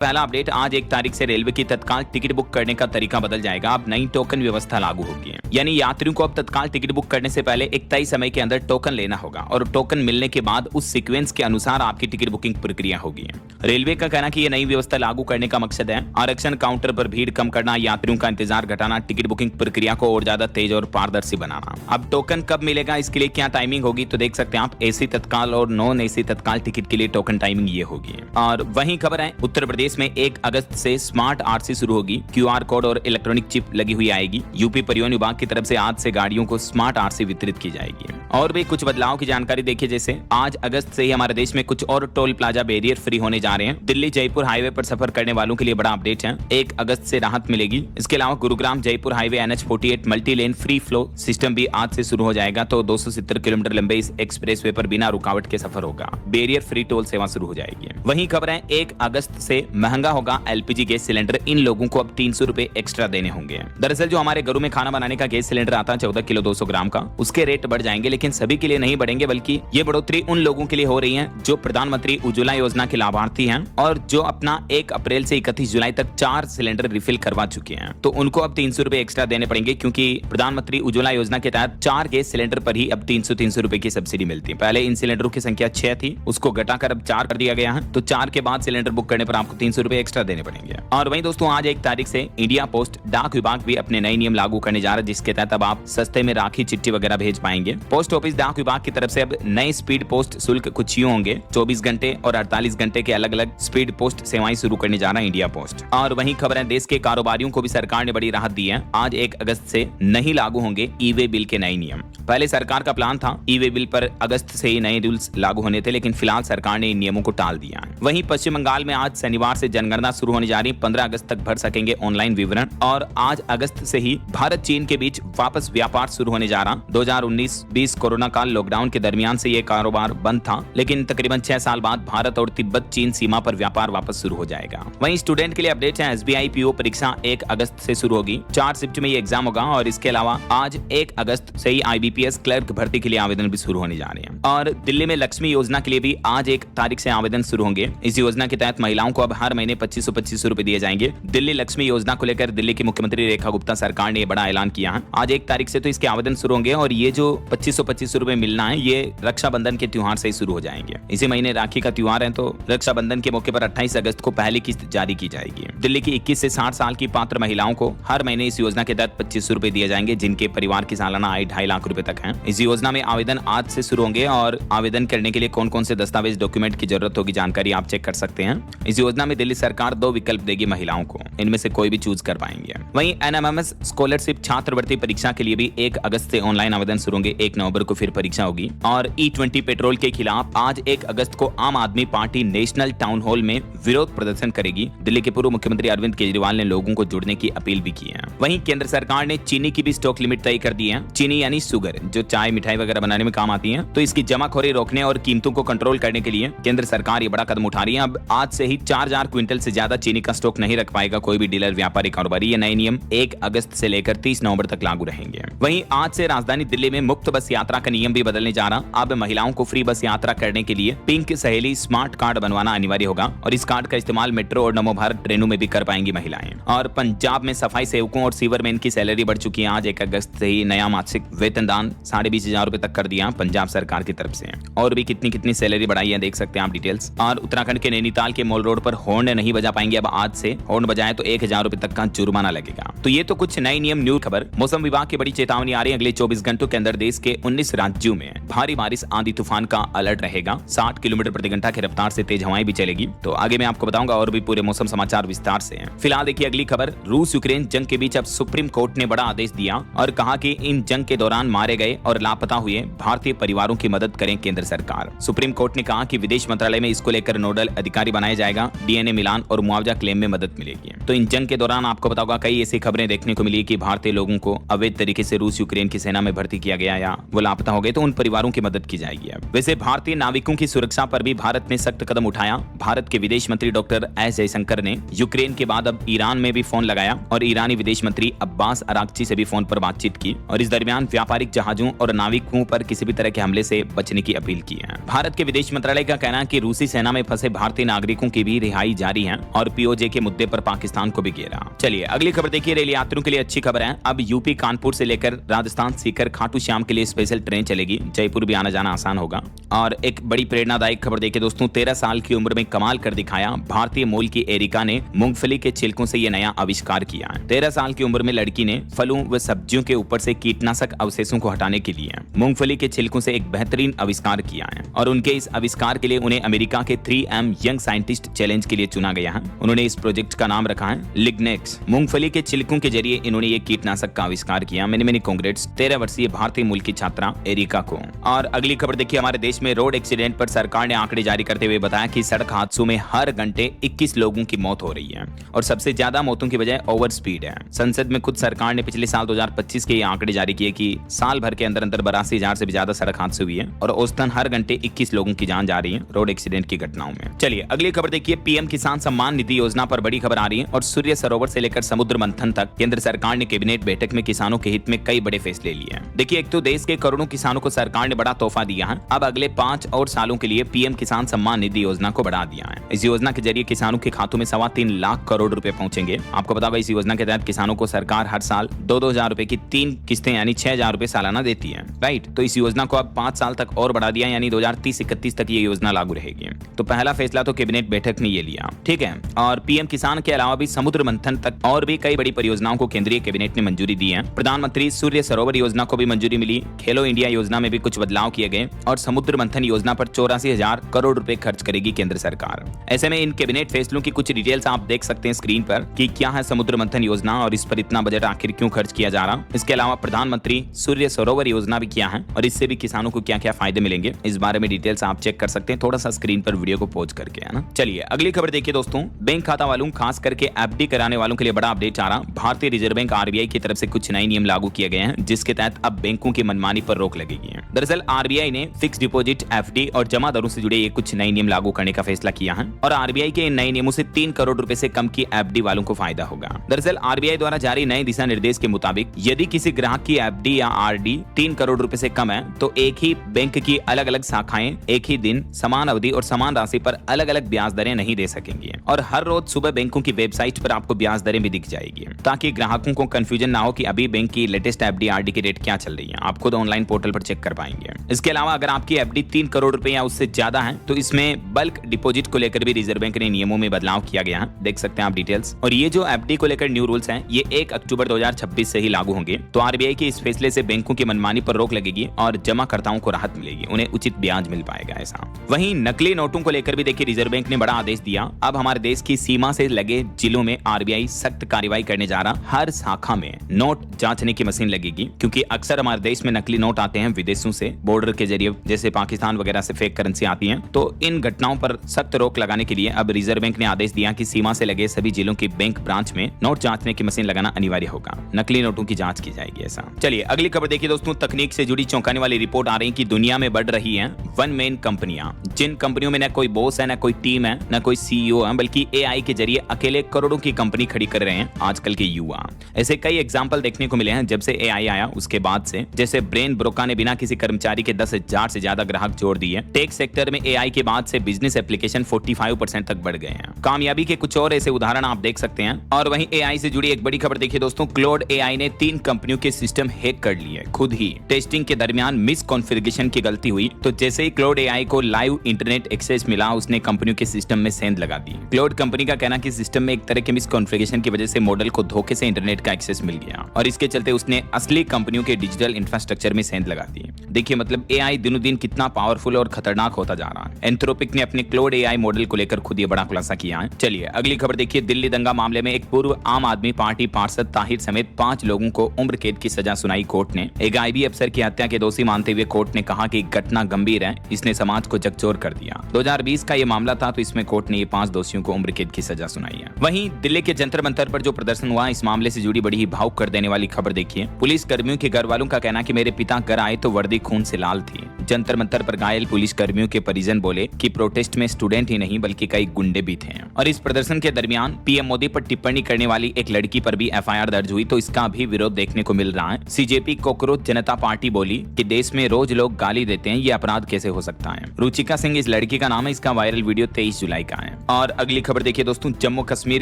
पहला अपडेट, आज 1 तारीख से रेलवे की तत्काल टिकट बुक करने का तरीका बदल जाएगा। अब नई टोकन व्यवस्था लागू होगी, यानी यात्रियों को अब तत्काल टिकट बुक करने से पहले एक तय समय के अंदर टोकन लेना होगा और टोकन मिलने के बाद उस सीक्वेंस के अनुसार आपकी टिकट बुकिंग प्रक्रिया होगी। रेलवे का कहना कि यह नई व्यवस्था लागू करने का मकसद है आरक्षण काउंटर पर भीड़ कम करना, यात्रियों का इंतजार घटाना, टिकट बुकिंग प्रक्रिया को और ज्यादा तेज और पारदर्शी बनाना। अब टोकन कब मिलेगा, इसके लिए क्या टाइमिंग होगी, तो देख सकते हैं आप एसी तत्काल और नॉन एसी तत्काल टिकट के लिए टोकन टाइमिंग ये होगी। और वहीं खबर है, उत्तर प्रदेश में 1 अगस्त से स्मार्ट आरसी शुरू होगी। क्यूआर कोड और इलेक्ट्रॉनिक चिप लगी हुई आएगी। यूपी परिवहन विभाग की तरफ से आज से गाड़ियों को स्मार्ट आरसी वितरित की जाएगी। और भी कुछ बदलाव की जानकारी देखिए, जैसे आज अगस्त से ही हमारे देश में कुछ और टोल प्लाजा बैरियर फ्री होने जा रहे हैं। दिल्ली जयपुर हाईवे पर सफर करने वालों के लिए बड़ा अपडेट है, 1 अगस्त से राहत मिलेगी। इसके अलावा Gurugram Jaipur highway NH48 multi lane free flow system भी आज से शुरू हो जाएगा। तो 270 किलोमीटर लंबे इस एक्सप्रेस वे पर बिना रुकावट के सफर होगा। बैरियर फ्री टोल सेवा शुरू हो जाएगी। वहीं खबर है, 1 अगस्त से महंगा होगा LPG गैस सिलेंडर। इन लोगों को अब 300 रुपए एक्स्ट्रा देने होंगे। दरअसल जो हमारे घरों में खाना बनाने का गैस सिलेंडर आता है 14 किलो 200 ग्राम का, उसके रेट बढ़ जाएंगे, लेकिन सभी के लिए नहीं बढ़ेंगे, बल्कि ये बढ़ोतरी उन लोगों के लिए हो रही है जो प्रधानमंत्री उज्ज्वला योजना के लाभार्थी हैं और जो अपना 1 अप्रैल से 31 जुलाई तक 4 सिलेंडर रिफिल करवा चुके हैं। तो उनको अब 300 रुपए एक्स्ट्रा देने पड़ेंगे, क्योंकि प्रधानमंत्री उज्ज्वला योजना के तहत 4 गैस सिलेंडर पर ही अब 300 रुपए की सब्सिडी मिलती है। पहले इन सिलेंडरों की संख्या 6 थी, उसको घटाकर अब 4 कर दिया गया है। तो 4 के बाद सिलेंडर बुक करने पर आपको 300 रुपए एक्स्ट्रा देने पड़ेंगे। और वहीं दोस्तों, आज 1 तारीख से इंडिया पोस्ट डाक विभाग भी अपने नए नियम लागू करने जा रहा है, जिसके तहत अब आप सस्ते में राखी चिट्ठी वगैरह भेज पाएंगे। पोस्ट ऑफिस डाक विभाग की तरफ से अब नए स्पीड पोस्ट शुल्क कुछ यूं होंगे, 24 घंटे और 48 घंटे के अलग अलग स्पीड पोस्ट सेवाएं शुरू करने जा रहा है इंडिया पोस्ट। और वहीं खबर है, देश के कारोबारियों को भी सरकार ने बड़ी राहत दी है। आज 1 अगस्त से नहीं लागू होंगे ई-वे बिल के नए नियम। पहले सरकार का प्लान था ई-वे बिल पर अगस्त से ही नए रूल्स लागू होने थे, लेकिन फिलहाल सरकार ने इन नियमों को टाल दिया है। वहीं पश्चिम बंगाल में आज शनिवार से जनगणना शुरू होने जा रही है। 15 अगस्त तक भर सकेंगे ऑनलाइन विवरण। और आज अगस्त से ही भारत चीन के बीच वापस व्यापार शुरू होने जा रहा। 2019-20 कोरोना काल लॉकडाउन के दरमियान से ये कारोबार बंद था, लेकिन तकरीबन 6 साल बाद भारत और तिब्बत चीन सीमा पर व्यापार वापस शुरू हो जाएगा। वहीं स्टूडेंट के लिए अपडेट है, SBI PO परीक्षा 1 अगस्त से शुरू होगी। 4 शिफ्ट में ये एग्जाम होगा। और इसके अलावा आज 1 अगस्त से ही IBPS क्लर्क भर्ती के लिए आवेदन भी शुरू होने जा रहे हैं। और दिल्ली में लक्ष्मी योजना के लिए भी आज 1 तारीख से आवेदन शुरू होंगे। इस योजना के तहत महिलाओं को अब हर महीने 2500 रुपए दिए जाएंगे। दिल्ली लक्ष्मी योजना को लेकर दिल्ली की मुख्यमंत्री रेखा गुप्ता सरकार ने बड़ा ऐलान किया है। आज 1 तारीख से तो इसके आवेदन शुरू होंगे और ये जो 2500 रुपए मिलना है, ये रक्षाबंधन के त्योहार से ही शुरू हो जाएंगे। इसी महीने राखी का त्योहार है, तो रक्षाबंधन के मौके पर 28 अगस्त को पहली किस्त जारी की जाएगी। दिल्ली की 21 से 60 साल की पात्र महिलाओं को हर महीने इस योजना के तहत 2500 रुपए दिए जाएंगे, जिनके परिवार की सालाना आय 2.5 लाख रुपए तक है। इस योजना में आवेदन आज से शुरू होंगे और आवेदन करने के लिए कौन कौन से दस्तावेज डॉक्यूमेंट की जरूरत होगी, जानकारी आप चेक कर सकते हैं। इस योजना में दिल्ली सरकार 2 विकल्प देगी महिलाओं को, इनमें से कोई भी चूज कर पाएंगे। वहीं NMMS स्कॉलरशिप छात्रवृत्ति परीक्षा के लिए भी 1 अगस्त से ऑनलाइन आवेदन शुरू होंगे। 1 नवंबर को फिर परीक्षा होगी। और E20 पेट्रोल के खिलाफ आज 1 अगस्त को आम आदमी पार्टी नेशनल टाउन हॉल में विरोध प्रदर्शन करेगी। दिल्ली के पूर्व मुख्यमंत्री अरविंद केजरीवाल ने लोगों को जुड़ने की अपील भी की है। वहीं केंद्र सरकार ने चीनी की भी स्टॉक लिमिट तय कर दी है। चीनी यानी शुगर, जो चाय मिठाई वगैरह बनाने में काम आती है, तो इसकी जमाखोरी रोकने और कीमतों को कंट्रोल करने के लिए केंद्र सरकार ये बड़ा कदम उठा रही है। अब आज से ही 4000 क्विंटल से ज्यादा चीनी का स्टॉक नहीं रख पाएगा कोई भी डीलर, व्यापारी, कारोबारी। ये नए नियम 1 अगस्त से लेकर 30 नवंबर तक लागू रहेंगे। वहीं आज से राजधानी दिल्ली में मुफ्त बस यात्रा का नियम भी बदलने जा रहा। अब महिलाओं को फ्री बस यात्रा करने के लिए पिंक सहेली स्मार्ट कार्ड बनवाना अनिवार्य होगा और इस कार्ड का इस्तेमाल मेट्रो और नमो भारत ट्रेनों में भी कर पाएंगी महिलाएं। और पंजाब में सफाई सेवकों और सीवरमैन की सैलरी बढ़ चुकी है। आज 1 अगस्त से ही नया मासिक वेतन दान 25,500 रुपए तक कर दिया पंजाब सरकार की तरफ से। और भी कितनी सैलरी बढ़ाई है देख सकते हैं आप डिटेल्स। और उत्तराखंड के नैनीताल के मॉल रोड पर हॉर्न नहीं बजा पाएंगे। अब आज से हॉर्न बजाए तो 1000 रुपए तक का जुर्माना लगेगा। तो ये तो कुछ नए नियम। न्यूज खबर, मौसम विभाग की बड़ी चेतावनी आ रही है। अगले 24 घंटों के अंदर देश के 19 राज्यों में भारी बारिश, आंधी तूफान का अलर्ट रहेगा। 60 किलोमीटर प्रति घंटा की रफ्तार से तेज हवाएं भी चलेगी। तो आगे मैं आपको बताऊंगा और भी पूरे मौसम समाचार विस्तार से। फिलहाल देखिए अगली खबर, रूस यूक्रेन जंग के बीच अब सुप्रीम कोर्ट ने बड़ा आदेश दिया और कहा कि इन जंग के दौरान मारे गए और लापता हुए भारतीय परिवारों की मदद करें केंद्र सरकार। सुप्रीम कोर्ट ने कहा कि विदेश मंत्रालय में इसको लेकर नोडल अधिकारी बनाया जाएगा। DNA मिलान और मुआवजा क्लेम में मदद मिलेगी। तो इन जंग के दौरान आपको पता होगा कई ऐसी खबरें देखने को मिली कि भारतीय लोगों को अवैध तरीके से रूस यूक्रेन की सेना में भर्ती किया गया या वो लापता हो गए, तो उन परिवारों की मदद की जाएगी। वैसे भारतीय नाविकों की सुरक्षा पर भी भारत ने सख्त कदम उठाया। भारत के विदेश मंत्री डॉक्टर एस जयशंकर ने यूक्रेन के बाद अब ईरान में भी फोन लगाया और ईरानी विदेश मंत्री अब्बास अरागची से भी फोन पर बातचीत की और इस दरमियान व्यापारिक जहाजों और नाविकों पर किसी भी तरह के हमले से बचने की अपील की है। भारत के विदेश मंत्रालय का कहना है कि रूसी सेना में फंसे भारतीय नागरिकों की भी रिहाई जारी है और पीओजे के मुद्दे पर पाकिस्तान को भी घेरा। चलिए अगली खबर देखिए, रेल यात्रियों के लिए अच्छी खबर है। अब यूपी कानपुर से लेकर राजस्थान सीकर खाटू श्याम के लिए स्पेशल ट्रेन चलेगी। जयपुर भी आना जाना आसान होगा। और एक बड़ी प्रेरणादायक खबर देखिए दोस्तों, 13 साल की उम्र में कमाल कर दिखाया। भारतीय मूल की एरिका ने मूंगफली के छिलकों से यह नया आविष्कार किया है। 13 साल की उम्र में लड़की ने फलों व सब्जियों के ऊपर से कीटनाशक अवशेषों को हटाने के लिए मूंगफली के छिलकों से एक बेहतरीन आविष्कार किया है और उनके इस आविष्कार के लिए उन्हें अमेरिका के 3M यंग साइंटिस्ट चैलेंज के लिए चुना गया है। उन्होंने इस प्रोजेक्ट का नाम रखा है लिग्नेक्स। मूंगफली के छिलकों के जरिए इन्होंने ये कीटनाशक का आविष्कार किया। मेनी कांग्रेट्स 13 वर्षीय भारतीय मूल की छात्रा एरिका को। और अगली खबर देखिए, हमारे देश में रोड एक्सीडेंट पर सरकार ने आंकड़े जारी करते हुए बताया कि सड़क हादसों में हर घंटे 21 लोगों की मौत हो रही है और सबसे ज्यादा मौतों की वजह ओवर स्पीड है। संसद में खुद सरकार ने पिछले साल 2025 के ये आंकड़े जारी किए कि साल भर के अंदर 82,000 से भी ज्यादा सड़क हादसे हुई है और औसतन हर घंटे 21 लोगों की जान जा रही है रोड एक्सीडेंट की घटनाओं में। चलिए अगली खबर देखिए, पीएम किसान सम्मान निधि योजना पर बड़ी खबर आ रही है और सूर्य सरोवर से लेकर समुद्र मंथन तक केंद्र सरकार ने कैबिनेट बैठक में किसानों के हित में कई बड़े फैसले लिए हैं। देखिए, एक तो देश के करोड़ों किसानों को सरकार ने बड़ा तोहफा दिया है। अब अगले 5 और सालों के लिए पीएम किसान सम्मान निधि योजना को बढ़ा दिया है। इस योजना के जरिए किसानों के खातों में 3.25 लाख करोड़ रुपए पहुंचेंगे। आपको पता होगा इस योजना के तहत किसानों को सरकार हर साल 2-2 हजार रुपए की 3 किस्तें यानी 6,000 रुपए सालाना देती है। राइट, तो इस योजना को अब 5 साल तक और बढ़ा दिया, यानी 2030-31 तक ये योजना लागू रहेगी। तो पहला फैसला तो कैबिनेट बैठक में ये लिया, ठीक है। और पीएम किसान के अलावा भी समुद्र मंथन तक और भी कई बड़ी परियोजनाओं को केंद्रीय कैबिनेट ने मंजूरी दी है। प्रधानमंत्री सूर्य सरोवर योजना को भी मंजूरी मिली। खेलो इंडिया योजना में भी कुछ बदलाव किए गए और समुद्र मंथन योजना पर 84,000 करोड़ रुपए खर्च करेगी केंद्र सरकार। ऐसे में इन कैबिनेट फैसलों की कुछ डिटेल्स आप देख सकते हैं स्क्रीन पर कि क्या है समुद्र मंथन योजना और इस पर इतना बजट आखिर क्यों खर्च किया जा रहा। इसके अलावा प्रधानमंत्री सूर्य सरोवर योजना भी क्या है और इससे भी किसानों को क्या क्या फायदे मिलेंगे, इस बारे में डिटेल्स आप चेक कर सकते हैं थोड़ा सा स्क्रीन पर वीडियो को पॉज करके, है ना। चलिए अगली खबर देखिए दोस्तों, बैंक खाता वालों खास करके एफडी कराने वालों के लिए बड़ा अपडेट आ रहा। भारतीय रिजर्व बैंक आरबीआई की तरफ से कुछ नए नियम लागू किए गए हैं जिसके तहत अब बैंकों की मनमानी पर रोक लगेगी। दरअसल आरबीआई ने फिक्स डिपॉजिट, एफडी और जमा दरों से जुड़े ये कुछ नए नियम लागू करने का फैसला किया है और आरबीआई के इन नए नियमों से 3 करोड़ रुपए से कम की एफडी वालों को फायदा होगा। दरअसल आरबीआई द्वारा जारी नए दिशा निर्देश के मुताबिक यदि किसी ग्राहक की एफडी या आरडी 3 करोड़ रुपए से कम है तो एक ही बैंक की अलग अलग शाखाएं एक ही दिन समान अवधि और समान राशि पर अलग अलग ब्याज दरें नहीं दे सकेंगी और हर रोज सुबह बैंकों की वेबसाइट पर आपको ब्याज दरें भी दिख जाएगी ताकि ग्राहकों को कंफ्यूजन ना हो कि अभी बैंक की लेटेस्ट एफडी आरडी की रेट क्या चल रही है। आप खुद ऑनलाइन पोर्टल पर चेक कर पाएंगे। इसके अलावा अगर आपकी एफडी 3 करोड़ रुपए या उससे ज्यादा है तो इसमें बल्क डिपॉजिट को लेकर भी रिजर्व बैंक ने नियमों में बदलाव किया गया है, देख सकते हैं आप डिटेल्स। और ये जो एफडी को लेकर न्यू रूल्स हैं ये 1 अक्टूबर 2026 से ही लागू होंगे। तो आरबीआई के इस फैसले से बैंकों की मनमानी पर रोक लगेगी और जमाकर्ताओं को राहत मिलेगी, उन्हें उचित ब्याज मिल पाएगा ऐसा। वहीं नकली नोटों को लेकर भी देखिए रिजर्व बैंक ने बड़ा आदेश दिया। अब हमारे देश की सीमा से लगे जिलों में आरबीआई सख्त कार्रवाई करने जा रहा। हर शाखा में नोट जांचने की मशीन लगेगी क्योंकि अक्सर हमारे देश में नकली नोट आते हैं विदेशों से, बॉर्डर के जरिए जैसे पाकिस्तान वगैरह से फेक करेंसी आती है। तो इन घटनाओं पर सख्त रोक लगाने के लिए अब रिजर्व बैंक ने आदेश दिया कि सीमा से लगे सभी जिलों की बैंक ब्रांच में नोट जांचने की मशीन लगाना अनिवार्य होगा, नकली नोटों की जांच की जाएगी ऐसा। चलिए अगली खबर देखिए दोस्तों, तकनीक से जुड़ी चौंकाने वाली रिपोर्ट आ रही है कि दुनिया में बढ़ रही है वन मैन कंपनियां, जिन कंपनियों में न कोई बॉस है, न कोई टीम है, न कोई सीईओ है, बल्कि एआई के जरिए अकेले करोड़ों की कंपनी खड़ी कर रहे हैं आजकल के युवा। ऐसे कई एग्जांपल देखने को मिले हैं जब से एआई आया उसके बाद से, जैसे ब्रेन ब्रोका ने बिना किसी कर्मचारी के 10,000 से ज्यादा ग्राहक जोड़ दिए। टेक सेक्टर में एआई के बाद से बिजनेस एप्लीकेशन 45% तक बढ़ गए हैं। कामयाबी के कुछ और ऐसे उदाहरण आप देख सकते हैं। और वहीं एआई से जुड़ी एक बड़ी खबर देखिए दोस्तों, क्लाउड एआई ने 3 कंपनियों के सिस्टम हैक कर लिए खुद ही। टेस्टिंग के दरमियान मिस कॉन्फ़िगरेशन की गलती हुई तो जैसे ही क्लाउड एआई को लाइव इंटरनेट एक्सेस मिला उसने कंपनियों के सिस्टम में सेंध लगा दी। क्लाउड कंपनी का कहना कि सिस्टम में एक तरह के मिस कॉन्फ़िगरेशन की वजह से मॉडल को धोखे से इंटरनेट का एक्सेस मिल गया और इसके चलते उसने असली कंपनियों के डिजिटल इंफ्रास्ट्रक्चर में सेंध लगा दी। देखिए मतलब एआई दिनों दिन कितना पावरफुल और खतरनाक होता जा रहा है। एंथ्रोपिक ने अपने क्लाउड एआई मॉडल को लेकर खुद ये बड़ा खुलासा किया है। चलिए अगली खबर देखिए, दिल्ली दंगा मामले में एक पूर्व आम आदमी पार्टी पार्षद ताहिर समेत 5 लोगों को उम्र कैद की सजा सुनाई कोर्ट ने। एक आईबी अफसर की हत्या के दोषी मानते हुए कोर्ट ने कहा कि घटना गंभीर है, इसने समाज को झकझोर कर दिया। 2020 का ये मामला था तो इसमें कोर्ट ने ये 5 दोषियों को उम्र कैद की सजा सुनाई है। वहीं दिल्ली के जंतर मंतर पर जो प्रदर्शन हुआ, इस मामले से जुड़ी बड़ी ही भावुक कर देने वाली खबर देखिए। पुलिस कर्मियों के घर वालों का कहना कि मेरे पिता घर आए तो वर्दी खून से लाल थी। जंतर मंतर पर घायल पुलिस कर्मियों के परिजन बोले कि प्रोटेस्ट में स्टूडेंट ही नहीं बल्कि कई गुंडे भी थे। और इस प्रदर्शन के दरमियान पीएम मोदी पर टिप्पणी करने वाली एक लड़की पर भी एफआईआर दर्ज हुई, तो इसका भी विरोध देखने को मिल रहा है। सीजेपी कॉकरोच जनता पार्टी बोली कि देश में रोज लोग गाली देते हैं, ये अपराध कैसे हो सकता है। रुचिका सिंह इस लड़की का नाम है, इसका वायरल वीडियो 23 जुलाई का है। और अगली खबर देखिए दोस्तों, जम्मू कश्मीर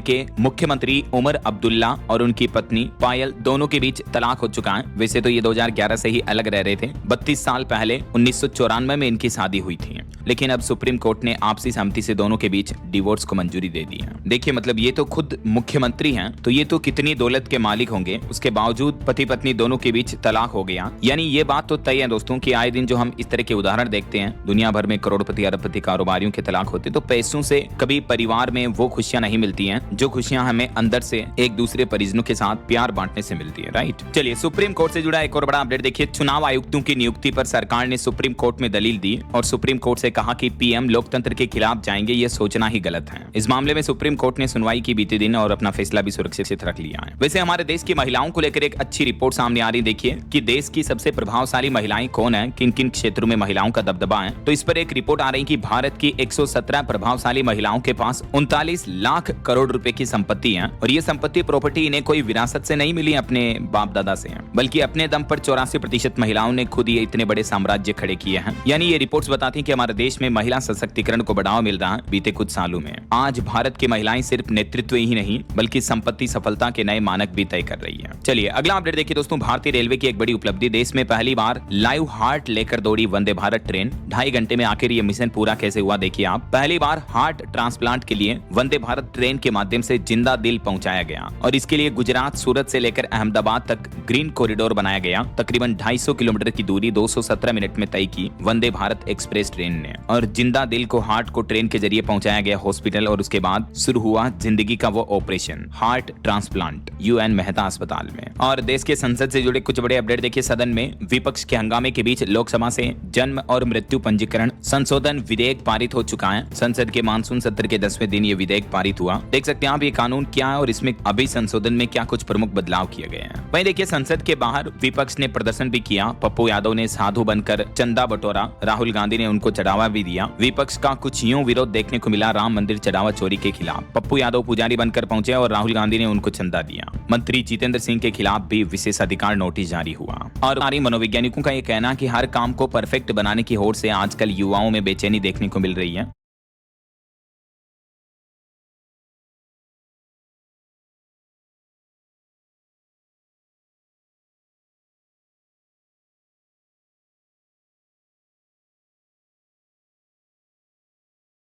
के मुख्यमंत्री उमर अब्दुल्ला और उनकी पत्नी पायल दोनों के बीच तलाक हो चुका है। वैसे तो ये 2011 से ही अलग रह रहे थे। 32 साल पहले 1994 में इनकी शादी हुई थी, लेकिन अब सुप्रीम कोर्ट ने आपसी सहमति से दोनों के बीच डिवोर्स को मंजूरी दे दी है। देखिए मतलब ये तो खुद मुख्यमंत्री हैं, तो ये तो कितनी दौलत के मालिक होंगे, उसके बावजूद पति पत्नी दोनों के बीच तलाक हो गया। यानी ये बात तो तय है दोस्तों कि आए दिन जो हम इस तरह के उदाहरण देखते हैं, दुनिया भर में करोड़पति अरबपति कारोबारियों के तलाक होते, तो पैसों से कभी परिवार में वो खुशियां नहीं मिलती हैं जो खुशियां हमें अंदर से एक दूसरे परिजनों के साथ प्यार बांटने से मिलती है, राइट। चलिए सुप्रीम कोर्ट से जुड़ा एक और बड़ा अपडेट देखिए। चुनाव आयुक्तों की नियुक्ति पर सरकार ने सुप्रीम कोर्ट में दलील दी और सुप्रीम कोर्ट से कहा कि पीएम लोकतंत्र के खिलाफ जाएंगे, ये सोचना ही गलत है। इस मामले में सुप्रीम कोर्ट ने सुनवाई की बीते दिन और अपना फैसला भी सुरक्षित रख लिया है। वैसे हमारे देश की महिलाओं को लेकर एक अच्छी रिपोर्ट सामने आ रही, देखिए कि देश की सबसे प्रभावशाली महिलाएं कौन है, किन किन क्षेत्रों में महिलाओं का दबदबा है। तो इस पर एक रिपोर्ट आ रही कि भारत की 117 प्रभावशाली महिलाओं के पास 39 लाख करोड़ रुपए की संपत्ति है और ये संपत्ति प्रॉपर्टी इन्हें कोई विरासत से नहीं मिली, अपने बाप दादा से है, बल्कि अपने दम पर 84% महिलाओं ने खुद ये इतने बड़े साम्राज्य खड़े किए हैं। यानी ये रिपोर्ट्स बताती हैं कि हमारे देश में महिला सशक्तिकरण को बढ़ावा मिल रहा है बीते कुछ सालों में। आज भारत की महिलाएं सिर्फ नेतृत्व ही नहीं बल्कि संपत्ति सफलता के नए मानक भी तय कर रही है। चलिए अगला अपडेट देखिए दोस्तों, भारतीय रेलवे की एक बड़ी उपलब्धि, देश में पहली बार लाइव हार्ट लेकर दौड़ी वंदे भारत ट्रेन। 2.5 घंटे में आखिर ये मिशन पूरा कैसे हुआ देखिए आप। पहली बार हार्ट ट्रांसप्लांट के लिए वंदे भारत ट्रेन के माध्यम से जिंदा दिल पहुंचाया गया और इसके लिए गुजरात सूरत से लेकर अहमदाबाद तक ग्रीन कॉरिडोर बनाया गया। तकरीबन 250 किलोमीटर की दूरी 217 मिनट में तय की वंदे भारत एक्सप्रेस ट्रेन ने और जिंदा दिल को हार्ट को ट्रेन के जरिए पहुंचाया गया हॉस्पिटल और उसके बाद शुरू हुआ जिंदगी का वो operation heart transplant UN Mehta अस्पताल में। और देश के संसद से जुड़े कुछ बड़े अपडेट देखिए। सदन में विपक्ष के हंगामे के बीच लोकसभा से जन्म और मृत्यु पंजीकरण संशोधन विधेयक पारित हो चुका है। संसद के मानसून सत्र के 10वें दिन ये विधेयक पारित हुआ। देख सकते हैं आप ये कानून क्या है और इसमें अभी संशोधन में क्या कुछ प्रमुख बदलाव किए गए हैं। वहीं देखिए संसद के बाहर विपक्ष ने प्रदर्शन भी किया। पप्पू यादव ने साधु बनकर चंदा बटोरा, राहुल गांधी ने उनको चढ़ावा भी दिया। विपक्ष का कुछ यूं विरोध देखने को मिला राम मंदिर चढ़ावा चोरी के खिलाफ। पप्पू यादव पुजारी बनकर पहुंचे और राहुल गांधी ने उनको चंदा दिया। मंत्री जितेंद्र सिंह के खिलाफ भी विशेषाधिकार नोटिस जारी हुआ। और हमारी मनोवैज्ञानिकों का ये कहना कि हर काम को परफेक्ट बनाने की होड़ से आजकल युवाओं में बेचैनी देखने को मिल रही है।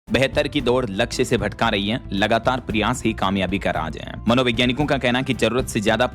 बेहतर की दौड़ लक्ष्य से भटका रही है। लगातार प्रयास ही कामयाबी का राज है। मनोवैज्ञानिकों का कहना कि जरूरत से ज्यादा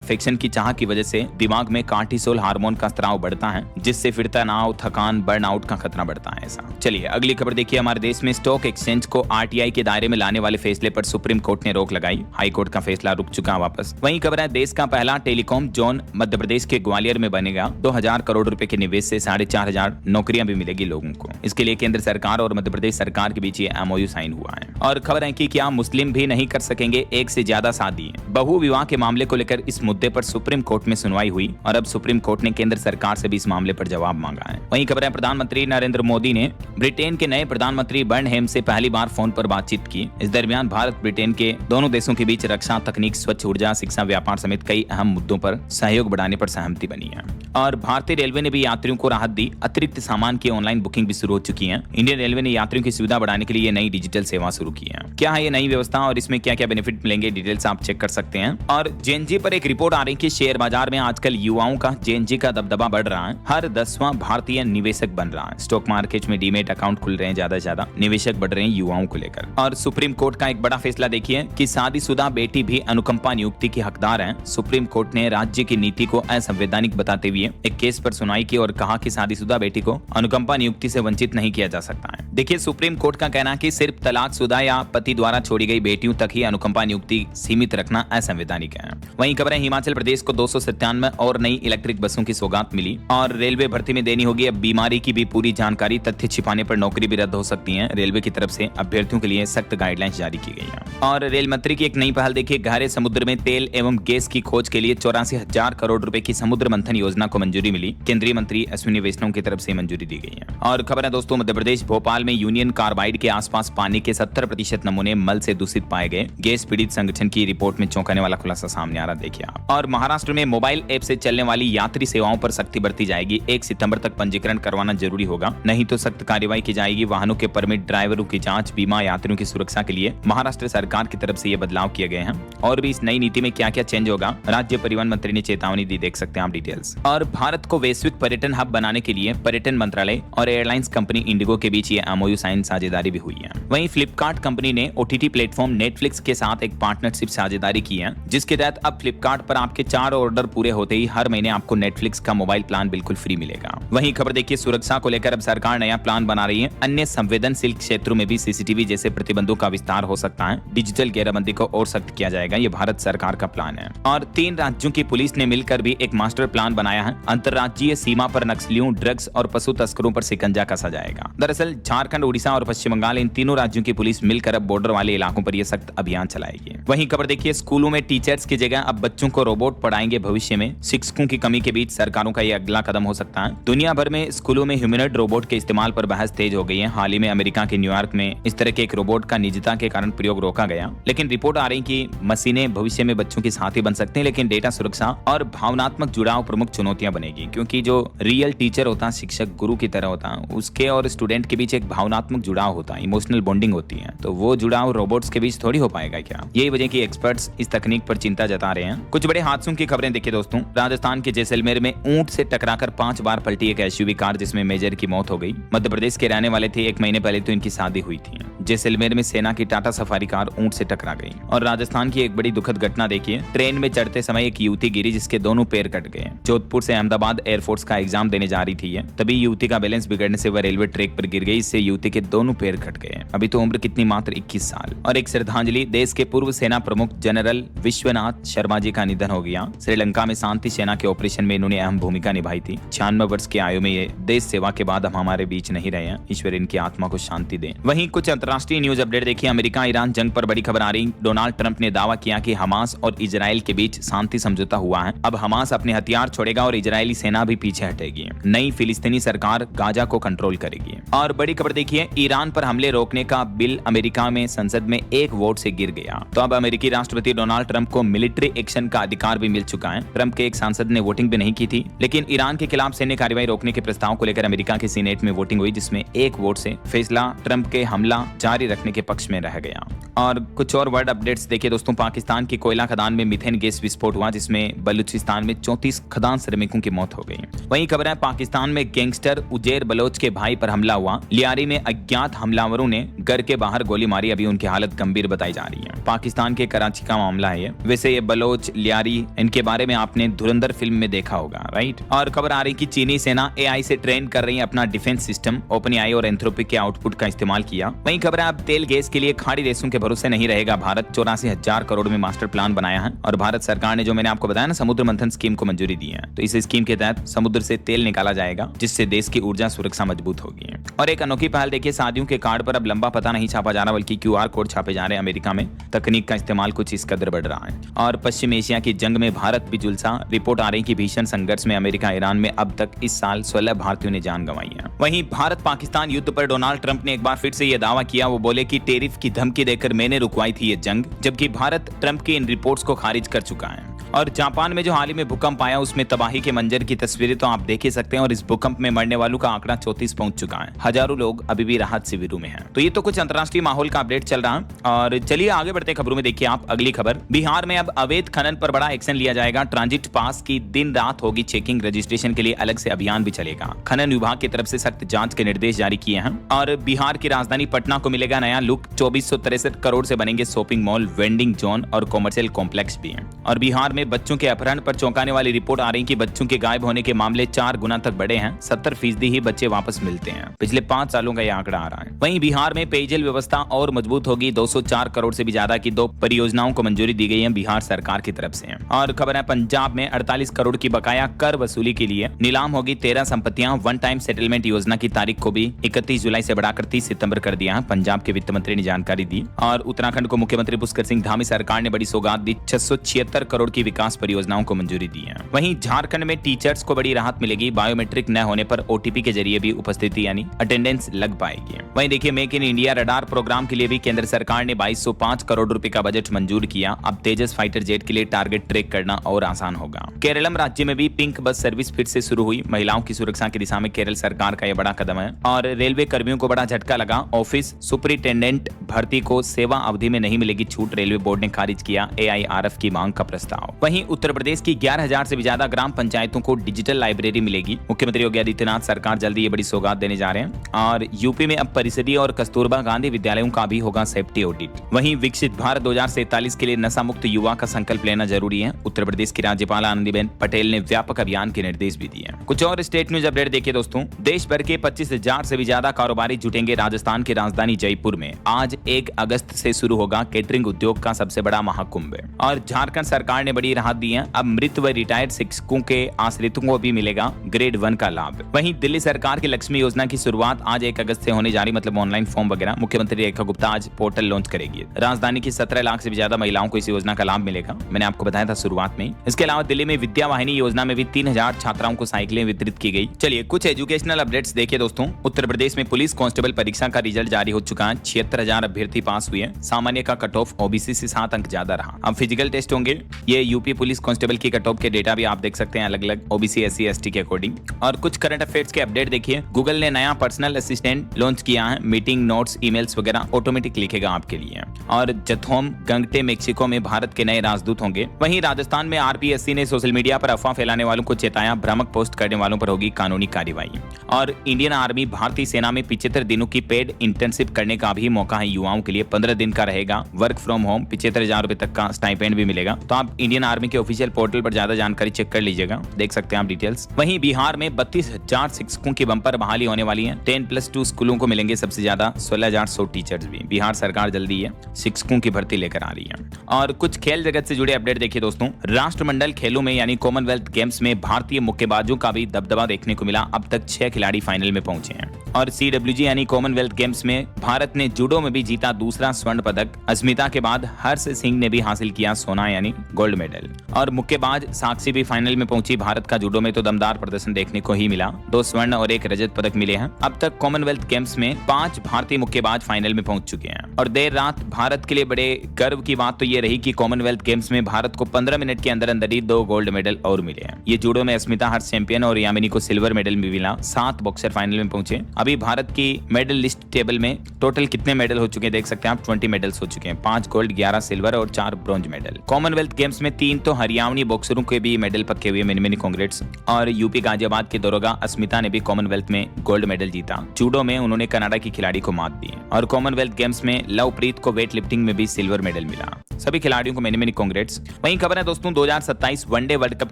परफेक्शन की चाह की वजह से दिमाग में कार्टिसोल हार्मोन का स्राव बढ़ता है, जिससे फिर तनाव, थकान, बर्नआउट का खतरा बढ़ता है। ऐसा चलिए अगली खबर देखिए। हमारे देश में स्टॉक एक्सचेंज को RTI के दायरे में लाने वाले फैसले पर सुप्रीम कोर्ट ने रोक लगाई। हाई कोर्ट का फैसला रुक चुका वापस। वहीं खबर है देश का पहला टेलीकॉम जोन मध्य प्रदेश के ग्वालियर में बनेगा। 2000 करोड़ रुपए के निवेश से 4500 नौकरियां भी मिलेगी लोगों को। इसके लिए केंद्र सरकार और मध्य प्रदेश सरकार के बीच ये MOU साइन हुआ है। और खबर है कि क्या मुस्लिम भी नहीं कर सकेंगे एक से ज्यादा शादी। बहु विवाह के मामले को लेकर इस मुद्दे पर सुप्रीम कोर्ट में सुनवाई हुई और अब सुप्रीम कोर्ट ने केंद्र सरकार से भी इस मामले पर जवाब मांगा है। वहीं खबर है प्रधानमंत्री नरेंद्र मोदी ने ब्रिटेन के नए प्रधानमंत्री बर्नहेम से पहली बार फोन पर बातचीत की। इस दरमियान भारत ब्रिटेन के दोनों देशों के बीच रक्षा, तकनीक, स्वच्छ ऊर्जा, शिक्षा, व्यापार समेत कई अहम मुद्दों पर सहयोग बढ़ाने पर सहमति बनी है। और भारतीय रेलवे ने भी यात्रियों को राहत दी। अतिरिक्त सामान की ऑनलाइन बुकिंग भी शुरू हो चुकी है। इंडियन रेलवे ने यात्रियों की सुविधा बढ़ाने के लिए नई डिजिटल सेवा शुरू की है। क्या है ये नई व्यवस्था और इसमें क्या क्या बेनिफिट मिलेंगे, डिटेल्स आप चेक कर सकते हैं। और JNG पर एक रिपोर्ट आ रही है कि शेयर बाजार में आजकल युवाओं का JNG का दबदबा बढ़ रहा है। हर 10वां भारतीय निवेशक बन रहा है। स्टॉक मार्केट में डीमेट अकाउंट खुल रहे हैं, ज्यादा से ज्यादा निवेशक बढ़ रहे हैं युवाओं को लेकर। और सुप्रीम कोर्ट का एक बड़ा फैसला देखिए कि शादीशुदा बेटी भी अनुकंपा नियुक्ति की हकदार है। सुप्रीम कोर्ट ने राज्य की नीति को असंवैधानिक बताते हुए एक केस पर सुनवाई की और कहा कि शादीशुदा बेटी को अनुकंपा नियुक्ति से वंचित नहीं किया जा सकता है। देखिए सुप्रीम कोर्ट का कहना है कि सिर्फ तलाकशुदा या पति द्वारा छोड़ी गई बेटियों तक ही अनुकंपा नियुक्ति सीमित रखना असंवैधानिक है। वहीं खबर है हिमाचल प्रदेश को 297 और नई इलेक्ट्रिक बसों की सौगात मिली। और रेलवे भर्ती में देनी होगी अब बीमारी की भी पूरी जानकारी, तथ्य छिपाने पर नौकरी भी रद्द हो सकती है। रेलवे की तरफ से अभ्यर्थियों के लिए सख्त गाइडलाइंस जारी की गई है। और रेल मंत्री की एक नई पहल देखिए, गहरे समुद्र में तेल एवं गैस की खोज के लिए 84,000 करोड़ रुपए की समुद्र मंथन योजना को मंजूरी मिली। केंद्रीय मंत्री अश्विनी वैष्णव की तरफ से मंजूरी दी गई है। और खबर है दोस्तों, मध्य प्रदेश भोपाल में यूनियन कार्बाइड के आसपास पानी के 70% नमूने मल से दूषित पाए गए। गैस पीड़ित संगठन की रिपोर्ट में चौंकाने वाला खुलासा सामने आ रहा, देखिए आप। और महाराष्ट्र में मोबाइल ऐप से चलने वाली यात्री सेवाओं पर सख्ती बरती जाएगी। 1 सितंबर तक पंजीकरण करवाना जरूरी होगा, नहीं तो सख्त कार्रवाई की जाएगी। वाहनों के परमिट, ड्राइवरों की जांच, बीमा, यात्रियों की सुरक्षा के लिए महाराष्ट्र सरकार की तरफ से ये बदलाव किए गए हैं। और भी इस नई नीति में क्या क्या चेंज होगा, राज्य परिवहन मंत्री ने चेतावनी दी, देख सकते हैं आप डिटेल्स। और भारत को वैश्विक पर्यटन हब बनाने के लिए पर्यटन मंत्रालय और एयरलाइंस कंपनी इंडिगो के बीच ये एमओयू साइन साझेदारी भी हुई है। वहीं फ्लिपकार्ट कंपनी ने ओटीटी प्लेटफॉर्म नेटफ्लिक्स के साथ एक पार्टनरशिप साझेदारी की है, जिसके तहत अब फ्लिपकार्ट पर आपके 4 ऑर्डर पूरे होते ही हर महीने आपको नेटफ्लिक्स का मोबाइल प्लान बिल्कुल फ्री मिलेगा। वहीं खबर देखिए, सुरक्षा को लेकर अब सरकार नया प्लान बना रही है। अन्य संवेदनशील क्षेत्रों में भी सीसीटीवी जैसे प्रतिबंधों का विस्तार हो सकता है। डिजिटल घेराबंदी को और सख्त किया जाएगा, ये भारत सरकार का प्लान है। और 3 राज्यों की पुलिस ने मिलकर भी एक मास्टर प्लान बनाया है। अंतर्राज्यीय सीमा पर नक्सलियों, ड्रग्स और पशु तस्करों पर शिकंजा कसा जाएगा। दरअसल झारखंड, उड़ीसा और पश्चिम बंगाल, इन तीनों राज्यों की पुलिस मिलकर अब बॉर्डर वाले इलाकों पर यह सख्त अभियान चलाएगी। वहीं खबर देखिए, स्कूलों में टीचर्स की जगह अब बच्चों को रोबोट पढ़ाएंगे भविष्य में। शिक्षकों की कमी के बीच सरकारों का यह अगला कदम हो सकता है। दुनिया भर में स्कूलों में ह्यूमनॉइड रोबोट के इस्तेमाल पर बहस तेज हो गई है। हाल ही में अमेरिका के न्यूयॉर्क में इस तरह के एक रोबोट का निजता के कारण प्रयोग रोका गया, लेकिन रिपोर्ट आ रही कि मशीनें भविष्य में बच्चों के साथी बन सकते हैं, लेकिन डेटा सुरक्षा और भावनात्मक जुड़ाव प्रमुख चुनौतियां बनेगी। क्योंकि जो रियल टीचर होता है, शिक्षक गुरु की तरह होता है, उसके और स्टूडेंट के बीच एक भावनात्मक जुड़ाव होता है, इमोशनल बॉन्डिंग होती है, तो वो जुड़ाव रोबोट्स के बीच थोड़ी हो पाएगा क्या? यही वजह की एक्सपर्ट्स इस तकनीक पर चिंता जता रहे हैं। कुछ बड़े हादसों की खबरें देखिए दोस्तों, राजस्थान के जैसलमेर में ऊंट से टकराकर 5 बार पलटी एक एसयूवी कार, जिसमें मेजर की मौत हो गई। मध्य प्रदेश के रहने वाले थे। 1 महीने पहले तो इनकी शादी हुई थी। जैसलमेर में सेना की टाटा सफारी कार ऊंट से टकरा गई। और राजस्थान की एक बड़ी दुखद घटना देखिए, ट्रेन में चढ़ते समय एक युवती गिरी, जिसके दोनों पैर कट गए। जोधपुर से अहमदाबाद एयरफोर्स का एग्जाम देने जा रही थी, तभी युवती का बैलेंस बिगड़ने से वह रेलवे ट्रैक पर गिर गई। इससे युवती के दोनों पैर कट गए। अभी तो उम्र कितनी, मात्र 21 साल। और एक श्रद्धांजलि, देश के पूर्व सेना प्रमुख जनरल विश्वनाथ शर्मा जी का निधन हो गया। श्रीलंका में शांति सेना के ऑपरेशन में इन्होंने अहम भूमिका निभाई थी। 96 वर्ष की आयु में ये देश सेवा के बाद हम हमारे बीच नहीं रहे हैं। ईश्वर इनकी आत्मा को शांति दे। वहीं कुछ अंतर्राष्ट्रीय न्यूज अपडेट देखिए, अमेरिका ईरान जंग पर बड़ी खबर आ रही। डोनाल्ड ट्रंप ने दावा किया कि हमास और इजराइल के बीच शांति समझौता हुआ है। अब हमास अपने हथियार छोड़ेगा और इजरायली सेना भी पीछे हटेगी। नई फिलिस्तीनी सरकार गाजा को कंट्रोल करेगी। और बड़ी खबर देखिए, ईरान पर हमले रोकने का बिल अमेरिका में संसद में 1 वोट से गिर गया। तो अब अमेरिकी राष्ट्रपति डोनाल्ड ट्रंप को मिलिट्री एक्शन का अधिकार भी मिल चुका है। ट्रंप के एक सांसद ने वोटिंग भी नहीं की थी, लेकिन ईरान के खिलाफ सैन्य कार्रवाई रोकने के प्रस्ताव को लेकर अमेरिका के सीनेट में वोटिंग हुई, जिसमें 1 वोट से फैसला ट्रंप के हमला जारी रखने के पक्ष में रह गया। और कुछ और वर्ल्ड अपडेट्स देखिए दोस्तों, पाकिस्तान की कोयला खदान में मीथेन गैस विस्फोट हुआ, जिसमें बलूचिस्तान में 34 खदान श्रमिकों की मौत हो गई। वहीं खबर है, पाकिस्तान में गैंगस्टर उजैर बलोच के भाई पर हमला हुआ। लियारी में अज्ञात हमलावरों ने घर के बाहर गोली मारी। अभी उनकी हालत गंभीर बताई जा रही है। पाकिस्तान के कराची का मामला है ये। वैसे ये बलोच, लियारी, इनके बारे में आपने धुरंधर फिल्म में देखा होगा, राइट। और खबर आ रही कि चीनी सेना एआई से ट्रेन कर रही है अपना डिफेंस सिस्टम। ओपन एआई और एंथ्रोपिक के आउटपुट का इस्तेमाल किया। वहीं खबर है, अब तेल गैस के लिए खाड़ी देशों के भरोसे नहीं रहेगा भारत। 84,000 करोड़ में मास्टर प्लान बनाया है। और भारत सरकार ने, जो मैंने आपको बताया ना, समुद्र मंथन स्कीम को मंजूरी दी है। तो इस स्कीम के तहत समुद्र से तेल निकाला जाएगा, जिससे देश की ऊर्जा सुरक्षा मजबूत होगी। और एक अनोखी पहल देखिए, शादियों के कार्ड पर अब लंबा पता नहीं छापा जा रहा, बल्कि QR कोड छापे जा रहे हैं। अमेरिका में तकनीक का इस्तेमाल कुछ इस कदर बढ़ रहा है। और पश्चिम एशिया की जंग में भारत भी झुलसा। रिपोर्ट आ रही कि भीषण संघर्ष में अमेरिका ईरान में अब तक इस साल 16 भारतीयों ने जान गंवाई है। वहीं भारत पाकिस्तान युद्ध पर डोनाल्ड ट्रंप ने एक बार फिर से यह दावा किया। वो बोले कि टैरिफ की धमकी देकर मैंने रुकवाई थी ये जंग, जबकि भारत ट्रंप की इन रिपोर्ट्स को खारिज कर चुका है। और जापान में जो हाल ही में भूकंप आया, उसमें तबाही के मंजर की तस्वीरें तो आप देख ही सकते हैं। और इस भूकंप में मरने वालों का आंकड़ा 34 पहुंच चुका है। हजारों लोग अभी भी राहत शिविरों में हैं। तो ये तो कुछ अंतर्राष्ट्रीय माहौल का अपडेट चल रहा है। और चलिए आगे बढ़ते खबरों में देखिए आप अगली खबर। बिहार में अब अवैध खनन पर बड़ा एक्शन लिया जाएगा। ट्रांजिट पास की दिन रात होगी चेकिंग। रजिस्ट्रेशन के लिए अलग से अभियान भी चलेगा। खनन विभाग की तरफ से सख्त जांच के निर्देश जारी किए हैं। और बिहार की राजधानी पटना को मिलेगा नया लुक। 2463 करोड़ से बनेंगे शॉपिंग मॉल, वेंडिंग जोन और कॉमर्शियल कॉम्प्लेक्स भी हैं। और बिहार में बच्चों के अपहरण पर चौंकाने वाली रिपोर्ट आ रही कि बच्चों के गायब होने के मामले 4 गुना तक बढ़े हैं। 70% ही बच्चे वापस मिलते हैं। पिछले 5 सालों का यह आंकड़ा आ रहा है। वहीं बिहार में पेयजल व्यवस्था और मजबूत होगी। 204 करोड़ से भी ज्यादा की 2 परियोजनाओं को मंजूरी दी गई है बिहार सरकार की तरफ से। और खबर है पंजाब में 48 करोड़ की बकाया कर वसूली के लिए नीलाम होगी 13 संपत्तियां। वन टाइम सेटलमेंट योजना की तारीख को भी 31 जुलाई से बढ़ाकर 30 सितंबर कर दिया है। पंजाब के वित्त मंत्री ने जानकारी दी। और उत्तराखंड को मुख्यमंत्री पुष्कर सिंह धामी सरकार ने बड़ी सौगात दी। 676 करोड़ की विकास परियोजनाओं को मंजूरी दी है। वहीं झारखंड में टीचर्स को बड़ी राहत मिलेगी। बायोमेट्रिक न होने पर ओटीपी के जरिए भी उपस्थिति यानी अटेंडेंस लग पाएगी। वहीं देखिए make in India radar program के लिए भी केंद्र सरकार ने 2205 करोड़ रुपए का बजट मंजूर किया। अब तेजस फाइटर जेट के लिए टारगेट ट्रैक करना और आसान होगा। केरलम राज्य में भी पिंक बस सर्विस फिर से शुरू हुई। महिलाओं की सुरक्षा की दिशा में केरल सरकार का यह बड़ा कदम है। और रेलवे कर्मियों को बड़ा झटका लगा। ऑफिस सुपरिटेंडेंट भर्ती को सेवा अवधि में नहीं मिलेगी छूट। रेलवे बोर्ड ने खारिज किया AIRF की मांग का प्रस्ताव। वहीं उत्तर प्रदेश की 11,000 से भी ज्यादा ग्राम पंचायतों को डिजिटल लाइब्रेरी मिलेगी। मुख्यमंत्री योगी आदित्यनाथ सरकार जल्दी ये बड़ी सौगात देने जा रहे हैं। और यूपी में अब परिषदीय और कस्तूरबा गांधी विद्यालयों का भी होगा सेफ्टी ऑडिट। वहीं विकसित भारत 2047 के लिए नशा मुक्त युवा का संकल्प लेना जरूरी है। उत्तर प्रदेश की राज्यपाल आनंदीबेन पटेल ने व्यापक अभियान के निर्देश भी दिए। कुछ और स्टेट न्यूज अपडेट देखिए दोस्तों। देश भर के 25,000 से भी ज्यादा कारोबारी जुटेंगे राजस्थान की राजधानी जयपुर में। आज 1 अगस्त से शुरू होगा केटरिंग उद्योग का सबसे बड़ा महाकुंभ। और झारखंड सरकार ने बड़ी राहत दी है। अब मृत व रिटायर्ड शिक्षकों के आश्रितों को भी मिलेगा ग्रेड 1 का लाभ। वहीं दिल्ली सरकार की लक्ष्मी योजना की शुरुआत आज 1 अगस्त से होने जा रही, मतलब ऑनलाइन फॉर्म वगैरह। मुख्यमंत्री रेखा गुप्ता आज पोर्टल लॉन्च करेगी। राजधानी की 17 लाख से भी ज्यादा महिलाओं को इस योजना का लाभ मिलेगा। मैंने आपको बताया था शुरुआत में। इसके अलावा दिल्ली में विद्या वाहिनी योजना में भी 3000 छात्राओं को साइकिलें वितरित की गई। चलिए कुछ एजुकेशनल अपडेट्स देखिए दोस्तों। उत्तर प्रदेश में पुलिस कांस्टेबल परीक्षा का रिजल्ट जारी हो चुका है। 76,000 अभ्यर्थी पास हुए। सामान्य का कट ऑफ ओबीसी से 7 अंक ज्यादा रहा। अब फिजिकल टेस्ट होंगे। ये यूपी पुलिस कांस्टेबल की कट ऑफ के डेटा भी आप देख सकते हैं अलग अलग ओबीसी SC ST के अकॉर्डिंग। और कुछ करंट अफेयर्स के अपडेट देखिए। गूगल ने नया पर्सनल असिस्टेंट लॉन्च किया है। मीटिंग नोट्स ईमेल्स वगैरह ऑटोमेटिक लिखेगा आपके लिए। और जथोम गंगटे मेक्सिको में भारत के नए राजदूत होंगे। वहीं राजस्थान में RPSC ने सोशल मीडिया पर अफवाह फैलाने वालों को चेताया। भ्रामक पोस्ट करने वालों पर होगी कानूनी कार्रवाई। और इंडियन आर्मी भारतीय सेना में 75 दिनों की पेड इंटर्नशिप करने का भी मौका है युवाओं के लिए। 15 दिन का रहेगा वर्क फ्रॉम होम। 75,000 रुपए तक का स्टाइपेंड भी मिलेगा। तो आप इंडियन आर्मी के ऑफिशियल पोर्टल पर ज्यादा जानकारी चेक कर लीजिएगा, देख सकते हैं आप डिटेल्स। वहीं बिहार में 32,000 शिक्षकों की बंपर बहाली होने वाली है। 10+2 स्कूलों को मिलेंगे सबसे ज्यादा 16,100 टीचर्स भी। बिहार सरकार जल्दी है शिक्षकों की भर्ती लेकर आ रही है। और कुछ खेल जगत से जुड़े अपडेट देखिए दोस्तों। राष्ट्रमंडल खेलों में यानी कॉमनवेल्थ गेम्स में भारतीय मुक्केबाजों का भी दबदबा देखने को मिला। अब तक 6 खिलाड़ी फाइनल में पहुंचे हैं। और CWG यानी कॉमनवेल्थ गेम्स में भारत ने जूडो में भी जीता दूसरा स्वर्ण पदक। अस्मिता के बाद हर्ष सिंह ने भी हासिल किया सोना यानी गोल्ड मेडल। और मुक्केबाज साक्षी भी फाइनल में पहुंची। भारत का जूडो में तो दमदार प्रदर्शन देखने को ही मिला। 2 स्वर्ण और 1 रजत पदक मिले हैं। अब तक कॉमनवेल्थ गेम्स में 5 भारतीय मुक्केबाज फाइनल में पहुंच चुके हैं। और देर रात भारत के लिए बड़े गर्व की बात तो ये रही कि कॉमनवेल्थ गेम्स में भारत को 15 मिनट के अंदर अंदर ही 2 गोल्ड मेडल और मिले हैं। ये जूडो में अस्मिता हर्ष चैंपियन और यामिनी को सिल्वर मेडल भी मिला। 7 बॉक्सर फाइनल में पहुंचे। अभी भारत की मेडल लिस्ट टेबल में टोटल कितने मेडल हो चुके हैं देख सकते हैं आप। 20 मेडल्स हो चुके हैं। 5 गोल्ड, 11 सिल्वर और 4 ब्रॉन्ज मेडल। कॉमनवेल्थ गेम्स में 3 तो हरियाणवी बॉक्सरों के भी मेडल पक्के हुए। Many congrats. और यूपी गाजियाबाद के दरोगा अस्मिता ने भी कॉमनवेल्थ में गोल्ड मेडल जीता। जूडो में उन्होंने कनाडा की खिलाड़ी को मात दी। और कॉमनवेल्थ गेम्स में लवप्रीत को वेट लिफ्टिंग में भी सिल्वर मेडल मिला। सभी खिलाड़ियों को मेनी कांग्रेट्स। वहीं खबर है दोस्तों 2027 वनडे वर्ल्ड कप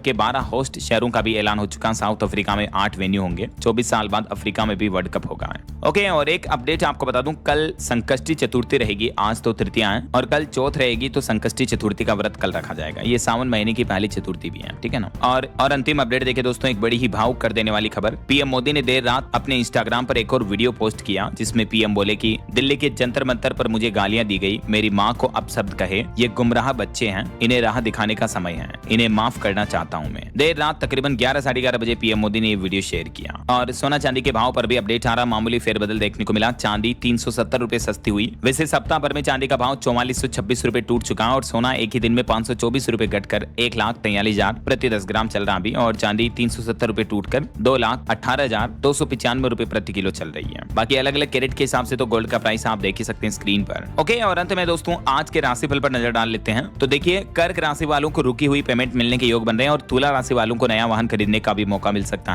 के 12 होस्ट शहरों का भी ऐलान हो चुका। साउथ अफ्रीका में 8 वेन्यू होंगे। 24 साल बाद अफ्रीका में भी वर्ल्ड कप होगा। ओके, और एक अपडेट आपको बता दूं, कल संकष्टी चतुर्थी रहेगी। आज तो तृतीया है और कल चौथ रहेगी, तो संकष्टी चतुर्थी का व्रत कल रखा जाएगा। ये सावन महीने की पहली चतुर्थी भी है, ठीक है ना। और अंतिम अपडेट देखे दोस्तों, एक बड़ी ही भावुक कर देने वाली खबर। पीएम मोदी ने देर रात अपने इंस्टाग्राम पर एक और वीडियो पोस्ट किया जिसमें पीएम बोले कि दिल्ली के जंतर मंतर पर मुझे गालियां दी गई। मेरी माँ को अपशब्द कहे। ये गुमराह बच्चे हैं, इन्हें राह दिखाने का समय है। इन्हें माफ करना चाहता हूँ मैं। देर रात तकरीबन 11 साढ़े 11 बजे पीएम मोदी ने ये वीडियो शेयर किया। और सोना चांदी के भाव पर भी अपडेट आ रहा। मामूली फेरबदल देखने को मिला। चांदी 370 रुपए सस्ती हुई। वैसे सप्ताह भर में चांदी का भाव 4426 रुपए टूट चुका है। और सोना एक ही दिन में 524 रुपए घटकर 1,43,000 प्रति 10 ग्राम चल रहा अभी। और चांदी 370 रुपए टूटकर 2,18,295 रुपए प्रति किलो चल रही है। बाकी अलग अलग कैरेट के हिसाब से तो गोल्ड का प्राइस आप देख ही सकते हैं स्क्रीन पर। ओके, और अंत में दोस्तों आज के राशिफल पर नजर डाल लेते हैं। तो देखिए, कर्क राशि वालों को रुकी हुई पेमेंट मिलने के योग बन रहे हैं। और तुला राशि वालों को नया वाहन खरीदने का भी मौका मिल सकता है।